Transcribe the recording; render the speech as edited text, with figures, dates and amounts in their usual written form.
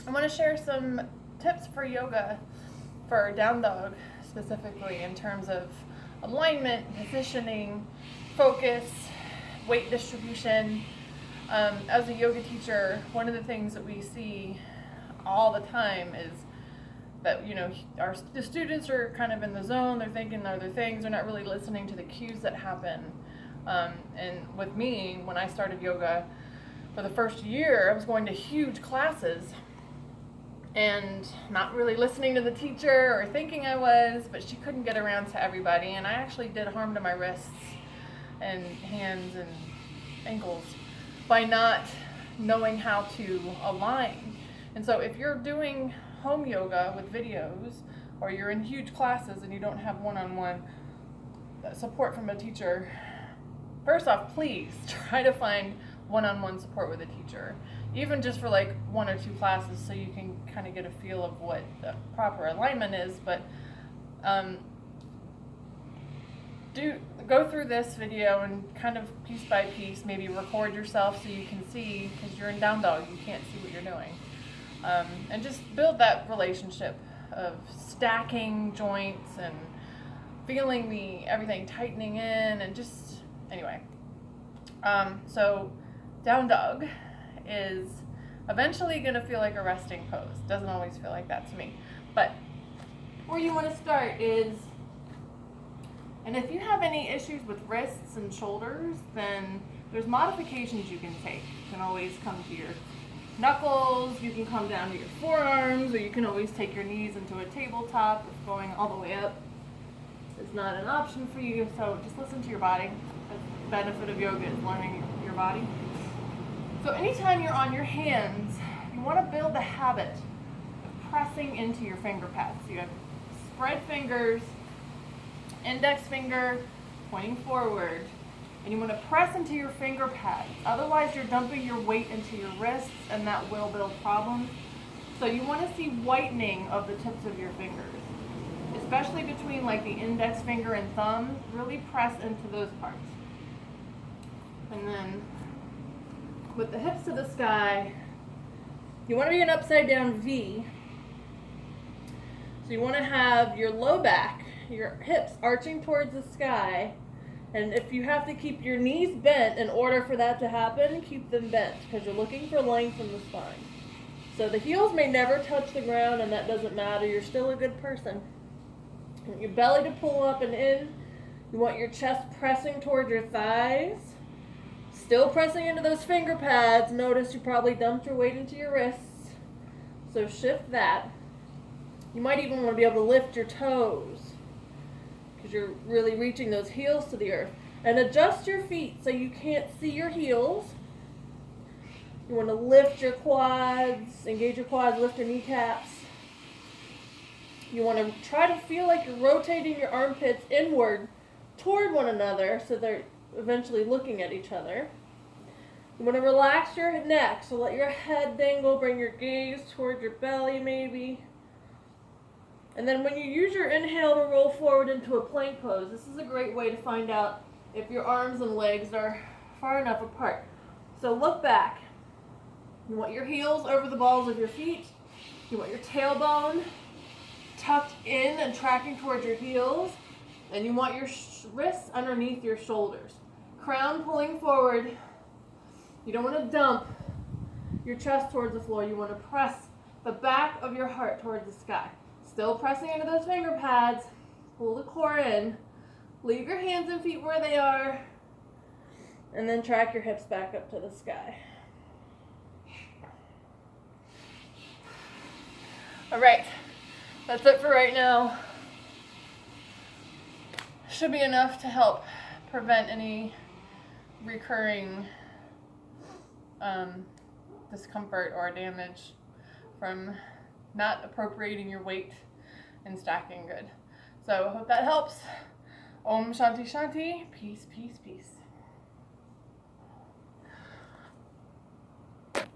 I want to share some tips for yoga for down dog specifically in terms of alignment, positioning, focus, weight distribution. As a yoga teacher, one of the things that we see all the time is that the students are kind of in the zone. They're thinking other things. They're not really listening to the cues that happen. And with me, when I started yoga for the first year, I was going to huge classes and not really listening to the teacher or thinking I was, but she couldn't get around to everybody, and I actually did harm to my wrists and hands and ankles by not knowing how to align. And so if you're doing home yoga with videos, or you're in huge classes and you don't have one-on-one support from a teacher, first off, please try to find one-on-one support with a teacher, even just for like 1 or 2 classes, so you can kind of get a feel of what the proper alignment is. But go through this video and kind of piece by piece, maybe record yourself so you can see, because you're in down dog, you can't see what you're doing. And just build that relationship of stacking joints and feeling everything tightening in, and just, anyway. So down dog is eventually going to feel like a resting pose. Doesn't always feel like that to me. But where you want to start is, and if you have any issues with wrists and shoulders, then there's modifications you can take. You can always come to your knuckles, you can come down to your forearms, or you can always take your knees into a tabletop if going all the way up is not an option for you. So just listen to your body. The benefit of yoga is learning your body. So anytime you're on your hands, you want to build the habit of pressing into your finger pads. So you have spread fingers, index finger pointing forward, and you want to press into your finger pads. Otherwise, you're dumping your weight into your wrists, and that will build problems. So you want to see whitening of the tips of your fingers, especially between like the index finger and thumb. Really press into those parts. And then with the hips to the sky, you want to be an upside down V. So you want to have your low back, your hips arching towards the sky, and if you have to keep your knees bent in order for that to happen, keep them bent, because you're looking for length in the spine. So the heels may never touch the ground, and that doesn't matter. You're still a good person. You want your belly to pull up and in. You want your chest pressing toward your thighs. Still pressing into those finger pads. Notice you probably dumped your weight into your wrists. So shift that. You might even want to be able to lift your toes, because you're really reaching those heels to the earth. And adjust your feet so you can't see your heels. You want to lift your quads, engage your quads, lift your kneecaps. You want to try to feel like you're rotating your armpits inward toward one another, so they're eventually looking at each other. You want to relax your neck, so let your head dangle, bring your gaze toward your belly maybe. And then when you use your inhale to roll forward into a plank pose, this is a great way to find out if your arms and legs are far enough apart. So look back. You want your heels over the balls of your feet. You want your tailbone tucked in and tracking towards your heels. And you want your wrists underneath your shoulders. Crown pulling forward. You don't want to dump your chest towards the floor. You want to press the back of your heart towards the sky. Still pressing into those finger pads. Pull the core in. Leave your hands and feet where they are. And then track your hips back up to the sky. All right. That's it for right now. Should be enough to help prevent any recurring discomfort or damage from not appropriating your weight and stacking good. So I hope that helps. Om Shanti Shanti. Peace, peace, peace.